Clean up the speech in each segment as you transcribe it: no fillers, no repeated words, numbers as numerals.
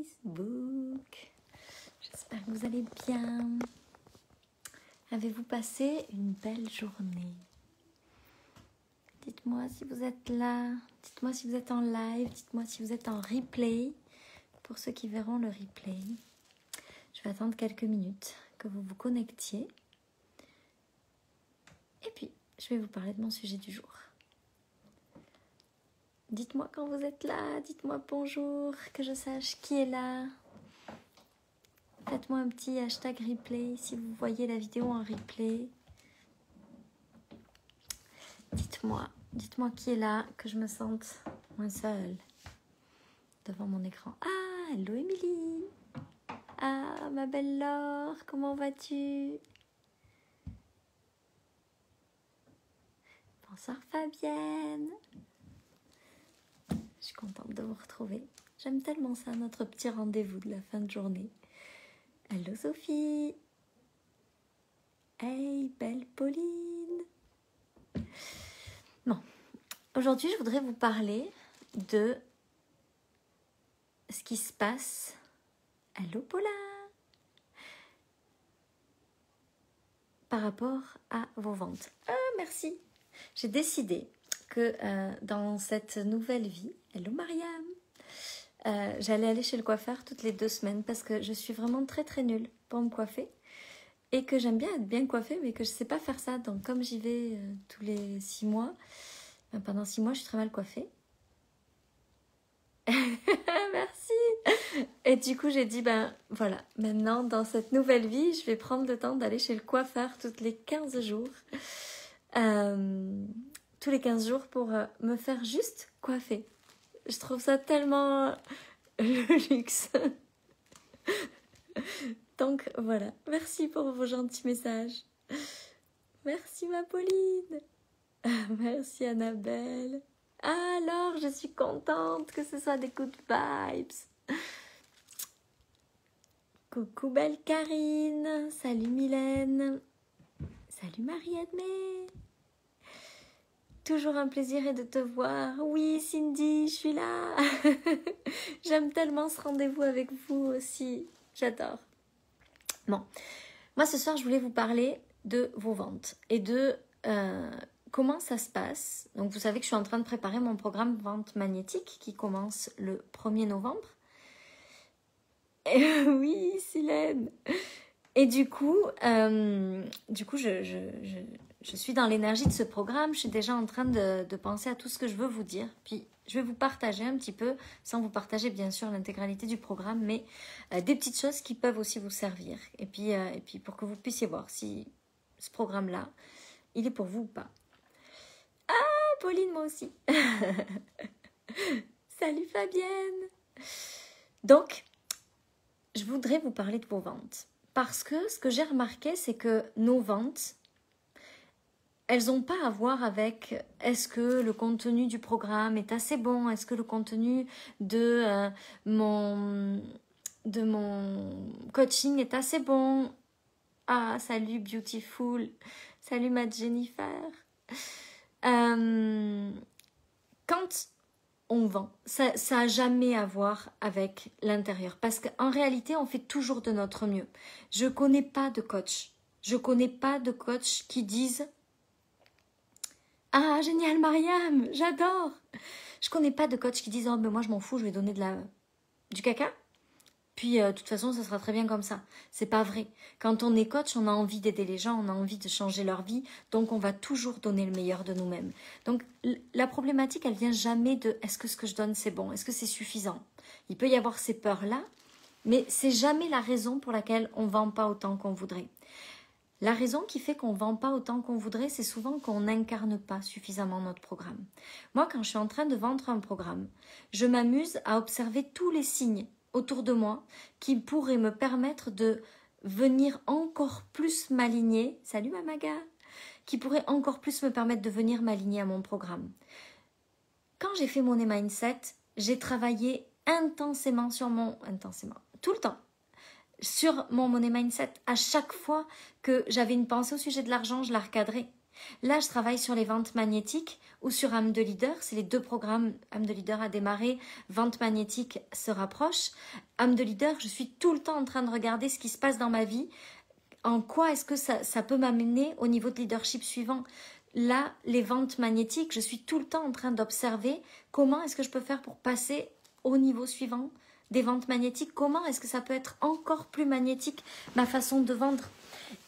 Facebook. J'espère que vous allez bien. Avez-vous passé une belle journée? Dites-moi si vous êtes là. Dites-moi si vous êtes en live. Dites-moi si vous êtes en replay. Pour ceux qui verront le replay. Je vais attendre quelques minutes que vous vous connectiez. Et puis, je vais vous parler de mon sujet du jour. Dites-moi quand vous êtes là, dites-moi bonjour, que je sache qui est là. Faites-moi un petit hashtag replay si vous voyez la vidéo en replay. Dites-moi qui est là, que je me sente moins seule devant mon écran. Ah, hello Émilie. Ah, ma belle Laure, comment vas-tu? Bonsoir Fabienne. Je suis contente de vous retrouver. J'aime tellement ça, notre petit rendez-vous de la fin de journée. Hello Sophie. Hey, belle Pauline. Bon, aujourd'hui, je voudrais vous parler de ce qui se passe. Hello Paula. Par rapport à vos ventes. Ah, merci. J'ai décidé que dans cette nouvelle vie, hello Mariam, j'allais aller chez le coiffeur toutes les 2 semaines parce que je suis vraiment très très nulle pour me coiffer et que j'aime bien être bien coiffée mais que je ne sais pas faire ça. Donc comme j'y vais tous les 6 mois, pendant 6 mois je suis très mal coiffée. Merci. Et du coup j'ai dit voilà, maintenant dans cette nouvelle vie je vais prendre le temps d'aller chez le coiffeur toutes les 15 jours. Tous les 15 jours pour me faire juste coiffer. Je trouve ça tellement le luxe. Donc voilà, merci pour vos gentils messages. Merci ma Pauline. Merci Annabelle. Alors, je suis contente que ce soit des good vibes. Coucou belle Karine. Salut Mylène. Salut Marie-Edmé. Toujours un plaisir de te voir. Oui, Cindy, je suis là. J'aime tellement ce rendez-vous avec vous aussi. J'adore. Bon, moi ce soir, je voulais vous parler de vos ventes et de comment ça se passe. Donc, vous savez que je suis en train de préparer mon programme Vente Magnétique qui commence le 1er novembre. Et, oui, Silène. Et du coup, je suis dans l'énergie de ce programme. Je suis déjà en train de penser à tout ce que je veux vous dire. Puis, je vais vous partager un petit peu, sans vous partager bien sûr l'intégralité du programme, mais des petites choses qui peuvent aussi vous servir. Et puis pour que vous puissiez voir si ce programme-là, il est pour vous ou pas. Ah, Pauline, moi aussi. Salut Fabienne. Donc, je voudrais vous parler de vos ventes. Parce que ce que j'ai remarqué, c'est que nos ventes, elles n'ont pas à voir avec est-ce que le contenu du programme est assez bon, est-ce que le contenu de mon coaching est assez bon. Ah, salut Beautiful, salut ma Jennifer. Quand on vend, ça n'a jamais à voir avec l'intérieur. Parce qu'en réalité, on fait toujours de notre mieux. Je ne connais pas de coach. Je ne connais pas de coach qui disent « Ah, génial Mariam, j'adore !» Je ne connais pas de coach qui disent « Oh, mais moi je m'en fous, je vais donner du caca. » Puis, de toute façon, ça sera très bien comme ça. C'est pas vrai. Quand on est coach, on a envie d'aider les gens, on a envie de changer leur vie. Donc, on va toujours donner le meilleur de nous-mêmes. Donc, la problématique, elle vient jamais de est-ce que ce que je donne, c'est bon? Est-ce que c'est suffisant? Il peut y avoir ces peurs-là, mais c'est jamais la raison pour laquelle on ne vend pas autant qu'on voudrait. La raison qui fait qu'on ne vend pas autant qu'on voudrait, c'est souvent qu'on n'incarne pas suffisamment notre programme. Moi, quand je suis en train de vendre un programme, je m'amuse à observer tous les signes autour de moi qui pourraient me permettre de venir encore plus m'aligner. Salut Mamaga, qui pourrait encore plus me permettre de venir m'aligner à mon programme. Quand j'ai fait mon mindset, j'ai travaillé intensément tout le temps, sur mon money mindset. À chaque fois que j'avais une pensée au sujet de l'argent, je la recadrais. Là, je travaille sur les ventes magnétiques ou sur âme de leader. C'est les deux programmes. Âme de leader a démarré, vente magnétique se rapproche. Âme de leader, je suis tout le temps en train de regarder ce qui se passe dans ma vie. En quoi est-ce que ça peut m'amener au niveau de leadership suivant? Là, les ventes magnétiques, je suis tout le temps en train d'observer comment est-ce que je peux faire pour passer au niveau suivant des ventes magnétiques. Comment est-ce que ça peut être encore plus magnétique, ma façon de vendre?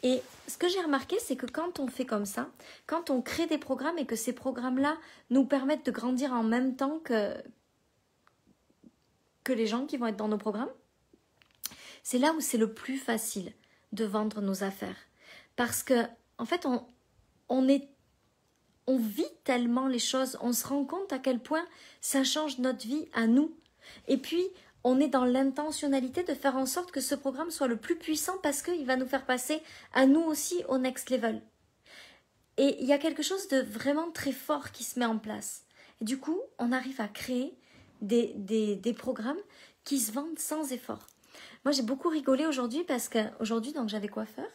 Et ce que j'ai remarqué, c'est que quand on fait comme ça, quand on crée des programmes et que ces programmes-là nous permettent de grandir en même temps que les gens qui vont être dans nos programmes, c'est là où c'est le plus facile de vendre nos affaires. Parce que, en fait, on vit tellement les choses, on se rend compte à quel point ça change notre vie à nous. Et puis, on est dans l'intentionnalité de faire en sorte que ce programme soit le plus puissant parce qu'il va nous faire passer à nous aussi au next level. Et il y a quelque chose de vraiment très fort qui se met en place. Et du coup, on arrive à créer des programmes qui se vendent sans effort. Moi, j'ai beaucoup rigolé aujourd'hui parce qu'aujourd'hui, donc, j'avais coiffeur.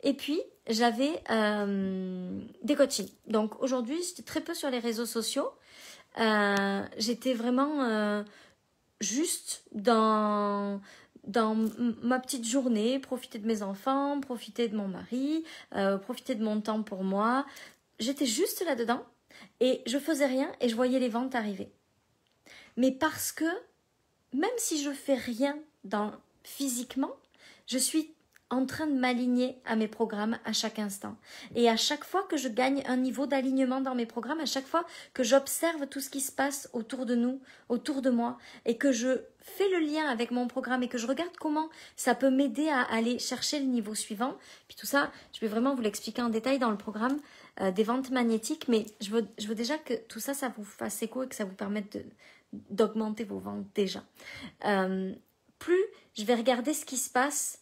Et puis, j'avais des coachings. Donc, aujourd'hui, j'étais très peu sur les réseaux sociaux. J'étais vraiment juste dans ma petite journée, profiter de mes enfants, profiter de mon mari, profiter de mon temps pour moi. J'étais juste là-dedans et je faisais rien et je voyais les ventes arriver. Mais parce que, même si je fais rien physiquement, je suis en train de m'aligner à mes programmes à chaque instant. Et à chaque fois que je gagne un niveau d'alignement dans mes programmes, à chaque fois que j'observe tout ce qui se passe autour de nous, autour de moi, et que je fais le lien avec mon programme et que je regarde comment ça peut m'aider à aller chercher le niveau suivant, puis tout ça, je vais vraiment vous l'expliquer en détail dans le programme des ventes magnétiques, mais je veux déjà que tout ça, ça vous fasse écho et que ça vous permette d'augmenter vos ventes déjà. Plus je vais regarder ce qui se passe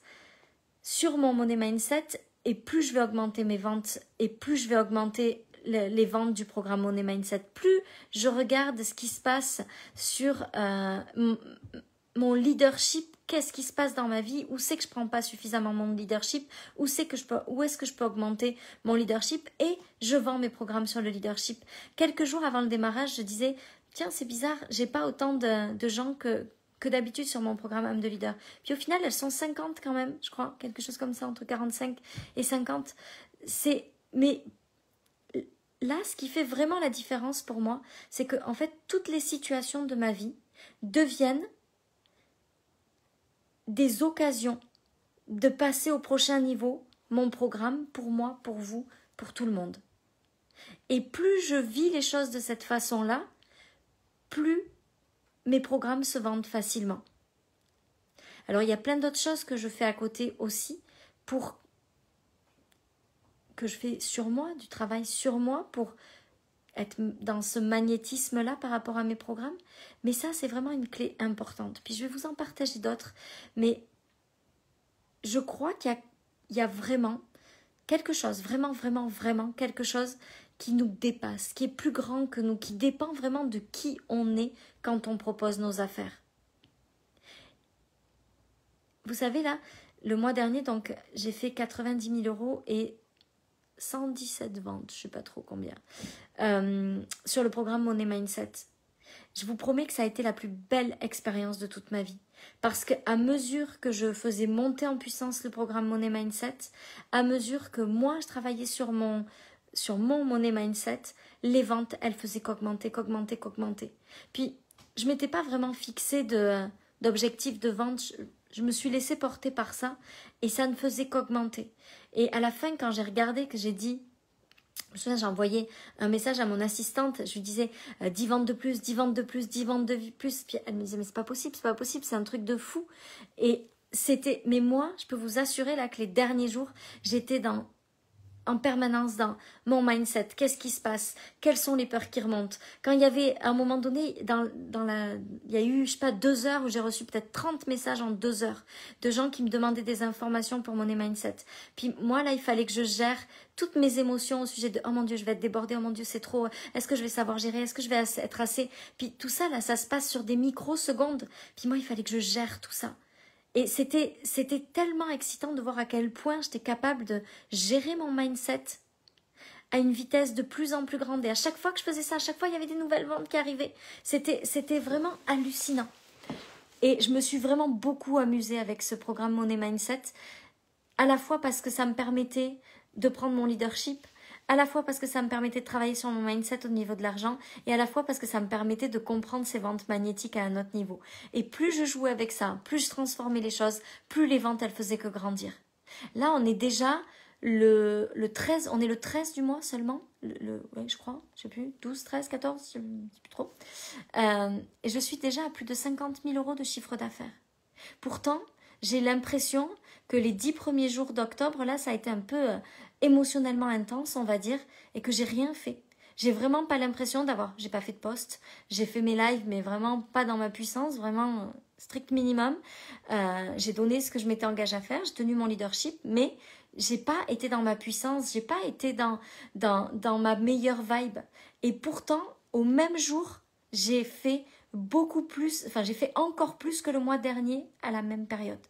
sur mon money mindset et plus je vais augmenter mes ventes et plus je vais augmenter les ventes du programme money mindset, plus je regarde ce qui se passe sur mon leadership, qu'est-ce qui se passe dans ma vie, où c'est que je prends pas suffisamment mon leadership, où est-ce que je peux augmenter mon leadership, et je vends mes programmes sur le leadership. Quelques jours avant le démarrage, je disais tiens, c'est bizarre, j'ai pas autant de gens que d'habitude sur mon programme âme de leader. Puis au final, elles sont 50 quand même, je crois, quelque chose comme ça, entre 45 et 50. Mais là, ce qui fait vraiment la différence pour moi, c'est que en fait, toutes les situations de ma vie deviennent des occasions de passer au prochain niveau mon programme pour moi, pour vous, pour tout le monde. Et plus je vis les choses de cette façon-là, plus mes programmes se vendent facilement. Alors, il y a plein d'autres choses que je fais à côté aussi que je fais sur moi, du travail sur moi pour être dans ce magnétisme-là par rapport à mes programmes. Mais ça, c'est vraiment une clé importante. Puis, je vais vous en partager d'autres. Mais je crois qu'il y a vraiment quelque chose, vraiment quelque chose qui nous dépasse, qui est plus grand que nous, qui dépend vraiment de qui on est quand on propose nos affaires. Vous savez là, le mois dernier, donc j'ai fait 90 000 € et 117 ventes, je ne sais pas trop combien, sur le programme Money Mindset. Je vous promets que ça a été la plus belle expérience de toute ma vie. Parce qu'à mesure que je faisais monter en puissance le programme Money Mindset, à mesure que moi je travaillais sur mon money mindset, les ventes, elles faisaient qu'augmenter. Puis, je ne m'étais pas vraiment fixée d'objectif de vente. Je me suis laissée porter par ça et ça ne faisait qu'augmenter. Et à la fin, quand j'ai regardé, que j'ai dit, je me souviens, j'ai envoyé un message à mon assistante, je lui disais 10 ventes de plus, 10 ventes de plus, 10 ventes de plus. Puis elle me disait, mais c'est pas possible, c'est un truc de fou. Mais moi, je peux vous assurer là que les derniers jours, j'étais en permanence dans mon mindset. Qu'est-ce qui se passe? Quelles sont les peurs qui remontent? Quand il y avait, à un moment donné, il y a eu, je sais pas, 2 heures où j'ai reçu peut-être 30 messages en 2 heures de gens qui me demandaient des informations pour mon mindset. Puis moi, là, il fallait que je gère toutes mes émotions au sujet de « Oh mon Dieu, je vais être débordée, oh mon Dieu, c'est trop, est-ce que je vais savoir gérer, est-ce que je vais être assez… » Puis tout ça, là, ça se passe sur des microsecondes. Puis moi, il fallait que je gère tout ça. Et c'était tellement excitant de voir à quel point j'étais capable de gérer mon mindset à une vitesse de plus en plus grande. Et à chaque fois que je faisais ça, à chaque fois, il y avait des nouvelles ventes qui arrivaient. C'était vraiment hallucinant. Et je me suis vraiment beaucoup amusée avec ce programme Money Mindset, à la fois parce que ça me permettait de prendre mon leadership, à la fois parce que ça me permettait de travailler sur mon mindset au niveau de l'argent, et à la fois parce que ça me permettait de comprendre ces ventes magnétiques à un autre niveau. Et plus je jouais avec ça, plus je transformais les choses, plus les ventes, elles faisaient que grandir. Là, on est déjà le 13, on est le 13 du mois seulement, ouais, je crois, je sais plus, 12, 13, 14, je ne sais plus trop. Et je suis déjà à plus de 50 000 € de chiffre d'affaires. Pourtant, j'ai l'impression que les 10 premiers jours d'octobre, là, ça a été un peu émotionnellement intense, on va dire, et que j'ai rien fait. J'ai vraiment pas l'impression d'avoir... J'ai pas fait de post, j'ai fait mes lives, mais vraiment pas dans ma puissance, vraiment strict minimum. J'ai donné ce que je m'étais engagée à faire, j'ai tenu mon leadership, mais j'ai pas été dans ma puissance, j'ai pas été dans ma meilleure vibe. Et pourtant, au même jour, j'ai fait beaucoup plus, enfin j'ai fait encore plus que le mois dernier à la même période.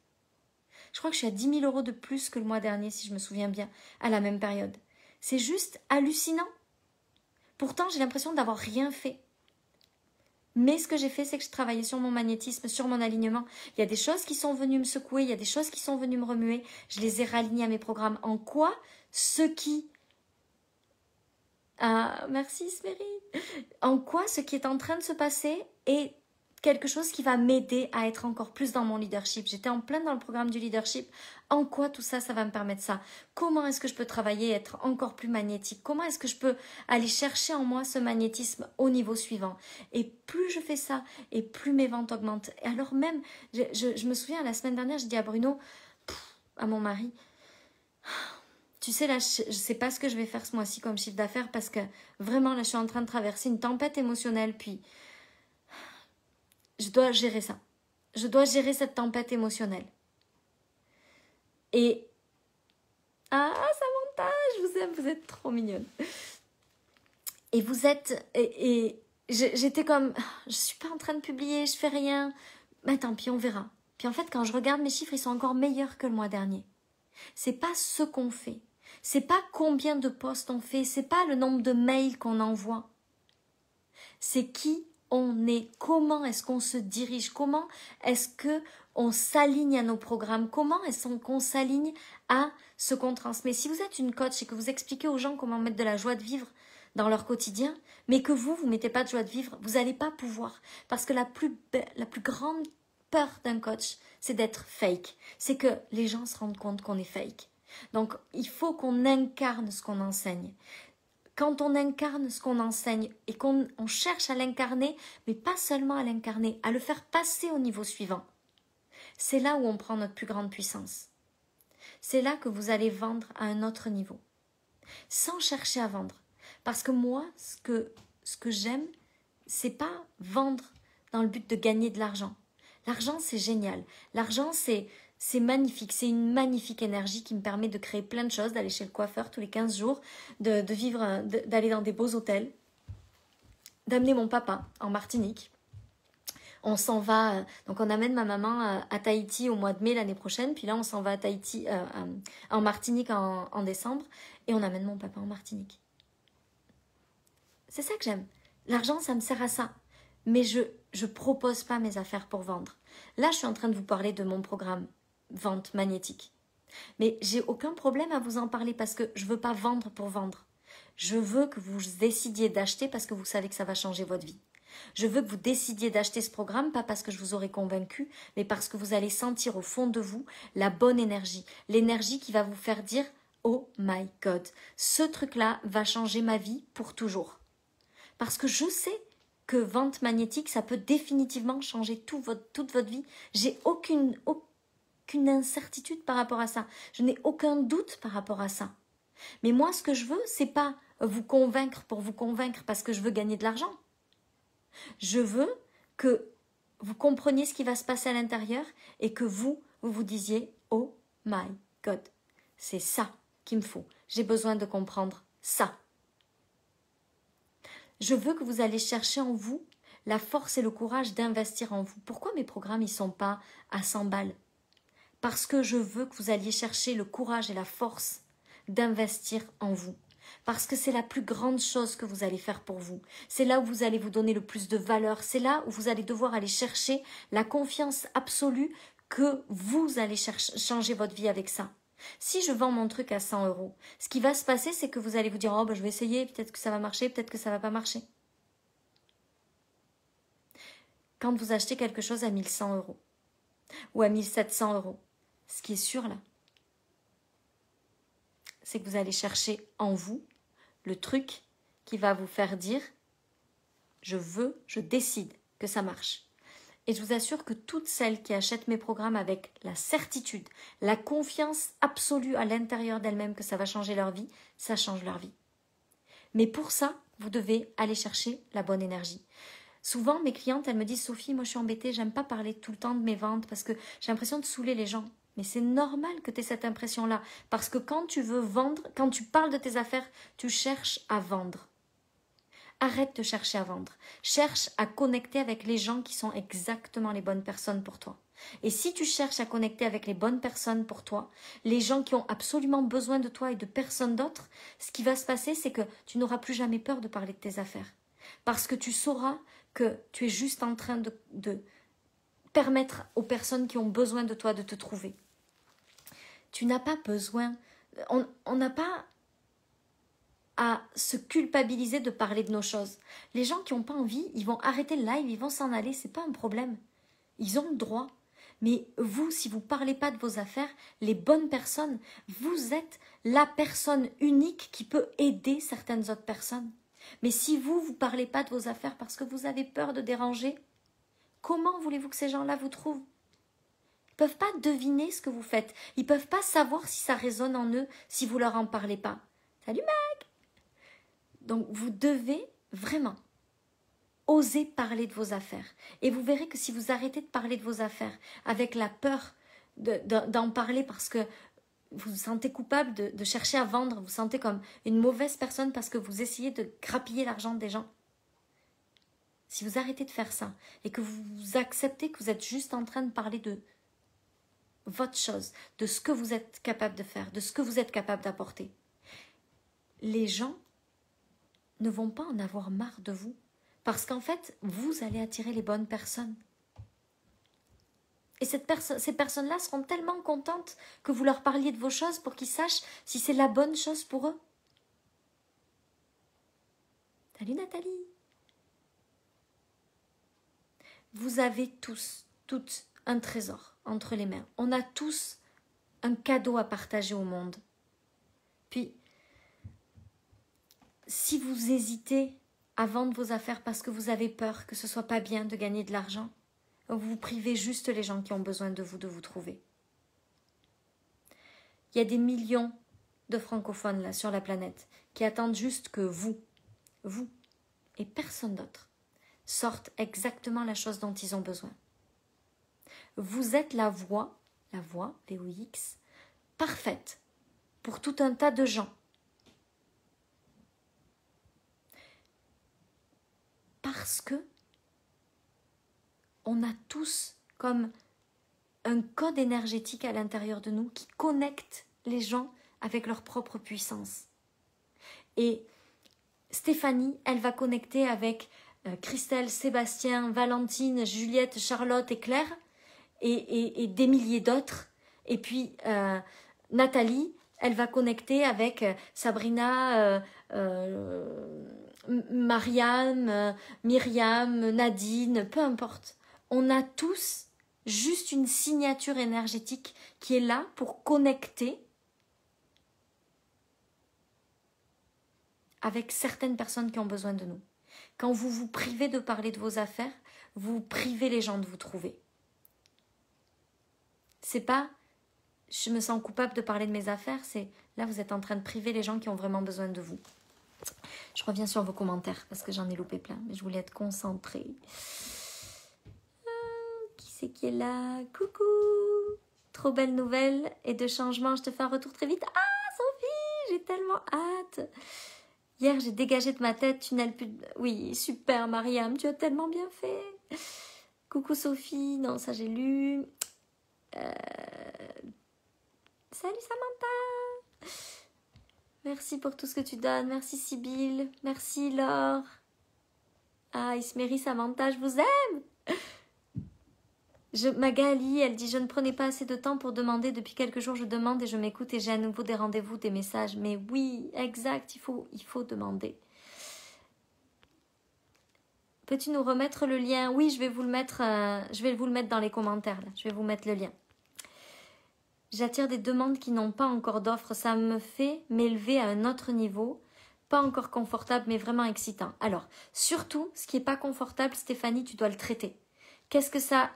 Je crois que je suis à 10 000 € de plus que le mois dernier, si je me souviens bien, à la même période. C'est juste hallucinant. Pourtant, j'ai l'impression d'avoir rien fait. Mais ce que j'ai fait, c'est que je travaillais sur mon magnétisme, sur mon alignement. Il y a des choses qui sont venues me secouer, il y a des choses qui sont venues me remuer. Je les ai ralignées à mes programmes. En quoi ce qui... Ah, merci Sméry. En quoi ce qui est en train de se passer est quelque chose qui va m'aider à être encore plus dans mon leadership. J'étais en plein dans le programme du leadership. En quoi tout ça, ça va me permettre ça? Comment est-ce que je peux travailler, être encore plus magnétique? Comment est-ce que je peux aller chercher en moi ce magnétisme au niveau suivant? Et plus je fais ça, et plus mes ventes augmentent. Et alors même, je me souviens, la semaine dernière, je dis à Bruno, à mon mari, tu sais, là, je ne sais pas ce que je vais faire ce mois-ci comme chiffre d'affaires parce que vraiment, là, je suis en train de traverser une tempête émotionnelle, puis je dois gérer ça. Je dois gérer cette tempête émotionnelle. Et... Ah, Samantha, je vous aime, vous êtes trop mignonne. Et vous êtes... Et j'étais comme... Je suis pas en train de publier, je fais rien. Mais tant pis, on verra. Puis en fait, quand je regarde mes chiffres, ils sont encore meilleurs que le mois dernier. C'est pas ce qu'on fait. C'est pas combien de posts on fait. C'est pas le nombre de mails qu'on envoie. C'est qui on est, comment est-ce qu'on se dirige, comment est-ce qu'on s'aligne à nos programmes, comment est-ce qu'on s'aligne à ce qu'on transmet. Si vous êtes une coach et que vous expliquez aux gens comment mettre de la joie de vivre dans leur quotidien, mais que vous ne mettez pas de joie de vivre, vous n'allez pas pouvoir. Parce que la plus grande peur d'un coach, c'est d'être fake. C'est que les gens se rendent compte qu'on est fake. Donc, il faut qu'on incarne ce qu'on enseigne. Quand on incarne ce qu'on enseigne et qu'on cherche à l'incarner, mais pas seulement à l'incarner, à le faire passer au niveau suivant, c'est là où on prend notre plus grande puissance. C'est là que vous allez vendre à un autre niveau, sans chercher à vendre. Parce que moi, ce que j'aime, c'est pas vendre dans le but de gagner de l'argent. L'argent, c'est génial. L'argent, c'est magnifique, c'est une magnifique énergie qui me permet de créer plein de choses, d'aller chez le coiffeur tous les 15 jours, de vivre, d'aller dans des beaux hôtels, d'amener mon papa en Martinique. On s'en va, donc on amène ma maman à Tahiti au mois de mai l'année prochaine, puis là on s'en va à Tahiti, en Martinique en décembre, et on amène mon papa en Martinique. C'est ça que j'aime. L'argent, ça me sert à ça. Mais je propose pas mes affaires pour vendre. Là, je suis en train de vous parler de mon programme vente magnétique. Mais j'ai aucun problème à vous en parler parce que je veux pas vendre pour vendre. Je veux que vous décidiez d'acheter parce que vous savez que ça va changer votre vie. Je veux que vous décidiez d'acheter ce programme, pas parce que je vous aurai convaincu, mais parce que vous allez sentir au fond de vous la bonne énergie. L'énergie qui va vous faire dire « Oh my God, ce truc-là va changer ma vie pour toujours. » Parce que je sais que vente magnétique, ça peut définitivement changer toute votre vie. J'ai aucune incertitude par rapport à ça. Je n'ai aucun doute par rapport à ça. Mais moi, ce que je veux, c'est pas vous convaincre pour vous convaincre parce que je veux gagner de l'argent. Je veux que vous compreniez ce qui va se passer à l'intérieur et que vous vous disiez « Oh my God, c'est ça qu'il me faut. J'ai besoin de comprendre ça. » Je veux que vous allez chercher en vous la force et le courage d'investir en vous. Pourquoi mes programmes ne sont pas à 100 balles? Parce que je veux que vous alliez chercher le courage et la force d'investir en vous. Parce que c'est la plus grande chose que vous allez faire pour vous. C'est là où vous allez vous donner le plus de valeur. C'est là où vous allez devoir aller chercher la confiance absolue que vous allez changer votre vie avec ça. Si je vends mon truc à 100 €, ce qui va se passer, c'est que vous allez vous dire « Oh, ben, je vais essayer, peut-être que ça va marcher, peut-être que ça va pas marcher. » Quand vous achetez quelque chose à 1100 € ou à 1700 €, ce qui est sûr là, c'est que vous allez chercher en vous le truc qui va vous faire dire « je décide que ça marche ». Et je vous assure que toutes celles qui achètent mes programmes avec la certitude, la confiance absolue à l'intérieur d'elles-mêmes que ça va changer leur vie, ça change leur vie. Mais pour ça, vous devez aller chercher la bonne énergie. Souvent, mes clientes, elles me disent « Sophie, moi je suis embêtée, j'aime pas parler tout le temps de mes ventes parce que j'ai l'impression de saouler les gens. » Mais c'est normal que tu aies cette impression-là. Parce que quand tu veux vendre, quand tu parles de tes affaires, tu cherches à vendre. Arrête de chercher à vendre. Cherche à connecter avec les gens qui sont exactement les bonnes personnes pour toi. Et si tu cherches à connecter avec les bonnes personnes pour toi, les gens qui ont absolument besoin de toi et de personne d'autre, ce qui va se passer, c'est que tu n'auras plus jamais peur de parler de tes affaires. Parce que tu sauras que tu es juste en train de permettre aux personnes qui ont besoin de toi de te trouver. Tu n'as pas besoin, on n'a pas à se culpabiliser de parler de nos choses. Les gens qui n'ont pas envie, ils vont arrêter le live, ils vont s'en aller, c'est pas un problème. Ils ont le droit. Mais vous, si vous ne parlez pas de vos affaires, les bonnes personnes, vous êtes la personne unique qui peut aider certaines autres personnes. Mais si vous ne parlez pas de vos affaires parce que vous avez peur de déranger, comment voulez-vous que ces gens-là vous trouvent? Ils ne peuvent pas deviner ce que vous faites. Ils ne peuvent pas savoir si ça résonne en eux si vous ne leur en parlez pas. Salut mec! Donc vous devez vraiment oser parler de vos affaires. Et vous verrez que si vous arrêtez de parler de vos affaires avec la peur d'en parler parce que vous vous sentez coupable de chercher à vendre, vous vous sentez comme une mauvaise personne parce que vous essayez de grappiller l'argent des gens. Si vous arrêtez de faire ça et que vous acceptez que vous êtes juste en train de parler de votre chose, de ce que vous êtes capable de faire, de ce que vous êtes capable d'apporter, les gens ne vont pas en avoir marre de vous. Parce qu'en fait, vous allez attirer les bonnes personnes. Et ces personnes-là seront tellement contentes que vous leur parliez de vos choses pour qu'ils sachent si c'est la bonne chose pour eux. Salut Nathalie. Vous avez tous, toutes, un trésor entre les mains. On a tous un cadeau à partager au monde. Puis, si vous hésitez à vendre vos affaires parce que vous avez peur que ce soit pas bien de gagner de l'argent, vous privez juste les gens qui ont besoin de vous trouver. Il y a des millions de francophones là sur la planète qui attendent juste que vous et personne d'autre sortent exactement la chose dont ils ont besoin. Vous êtes la voix, VOX, parfaite pour tout un tas de gens. Parce que on a tous comme un code énergétique à l'intérieur de nous qui connecte les gens avec leur propre puissance. Et Stéphanie, elle va connecter avec Christelle, Sébastien, Valentine, Juliette, Charlotte et Claire et des milliers d'autres. Et puis Nathalie, elle va connecter avec Sabrina, Mariam, Myriam, Nadine, peu importe. On a tous juste une signature énergétique qui est là pour connecter avec certaines personnes qui ont besoin de nous. Quand vous vous privez de parler de vos affaires, vous privez les gens de vous trouver. C'est pas je me sens coupable de parler de mes affaires, c'est là vous êtes en train de priver les gens qui ont vraiment besoin de vous. Je reviens sur vos commentaires parce que j'en ai loupé plein, mais je voulais être concentrée. Qui c'est qui est là? Coucou! Trop belle nouvelle et de changement, je te fais un retour très vite. Ah Sophie, j'ai tellement hâte! Hier, j'ai dégagé de ma tête, tu n'as plus... Oui, super Mariam, tu as tellement bien fait. Coucou Sophie, non, ça j'ai lu. Salut Samantha. Merci pour tout ce que tu donnes. Merci Sybille. Merci Laure. Ah, Isméry, Samantha, je vous aime. Magali, elle dit « Je ne prenais pas assez de temps pour demander. Depuis quelques jours, je demande et je m'écoute et j'ai à nouveau des rendez-vous, des messages. » Mais oui, exact, il faut demander. Peux-tu nous remettre le lien? Oui, je vais vous le mettre dans les commentaires. Là. Je vais vous mettre le lien. J'attire des demandes qui n'ont pas encore d'offres. Ça me fait m'élever à un autre niveau. Pas encore confortable, mais vraiment excitant. Alors, surtout, ce qui n'est pas confortable, Stéphanie, tu dois le traiter. Qu'est-ce que ça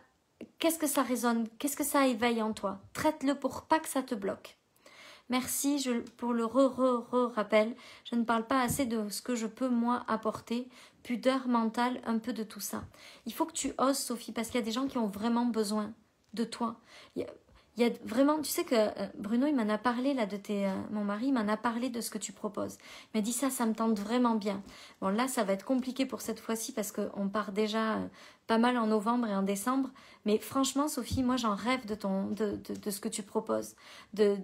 résonne? Qu'est-ce que ça éveille en toi? Traite-le pour pas que ça te bloque. Merci pour le rappel. Je ne parle pas assez de ce que je peux, moi, apporter. Pudeur mentale, un peu de tout ça. Il faut que tu oses, Sophie, parce qu'il y a des gens qui ont vraiment besoin de toi. Il y a vraiment, tu sais que Bruno, il m'en a parlé là mon mari, il m'en a parlé de ce que tu proposes. Il m'a dit ça me tente vraiment bien. Bon là, ça va être compliqué pour cette fois-ci parce qu'on part déjà pas mal en novembre et en décembre. Mais franchement, Sophie, moi j'en rêve de ce que tu proposes, de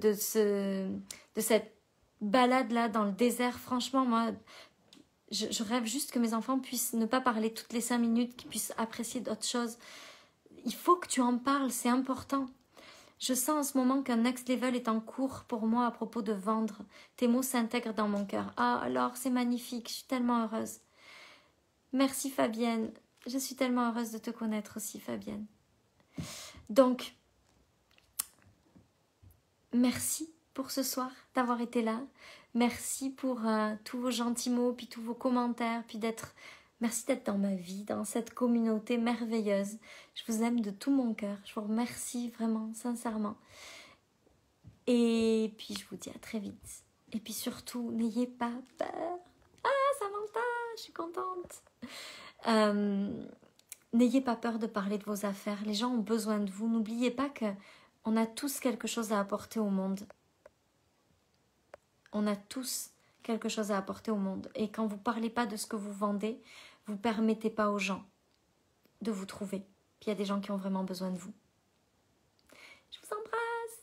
cette balade là dans le désert. Franchement, moi, je rêve juste que mes enfants puissent ne pas parler toutes les 5 minutes, qu'ils puissent apprécier d'autres choses. Il faut que tu en parles, c'est important. Je sens en ce moment qu'un next level est en cours pour moi à propos de vendre. Tes mots s'intègrent dans mon cœur. Ah, alors, c'est magnifique. Je suis tellement heureuse. Merci, Fabienne. Je suis tellement heureuse de te connaître aussi, Fabienne. Donc, merci pour ce soir d'avoir été là. Merci pour tous vos gentils mots, puis tous vos commentaires, puis merci d'être dans ma vie, dans cette communauté merveilleuse. Je vous aime de tout mon cœur. Je vous remercie vraiment, sincèrement. Et puis, je vous dis à très vite. Et puis surtout, n'ayez pas peur. Ah, Samantha, je suis contente. N'ayez pas peur de parler de vos affaires. Les gens ont besoin de vous. N'oubliez pas qu'on a tous quelque chose à apporter au monde. On a tous quelque chose à apporter au monde. Et quand vous ne parlez pas de ce que vous vendez, vous ne permettez pas aux gens de vous trouver. Puis il y a des gens qui ont vraiment besoin de vous. Je vous embrasse.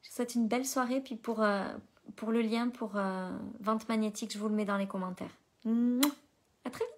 Je vous souhaite une belle soirée. Puis pour le lien pour Vente Magnétique, je vous le mets dans les commentaires. À très vite.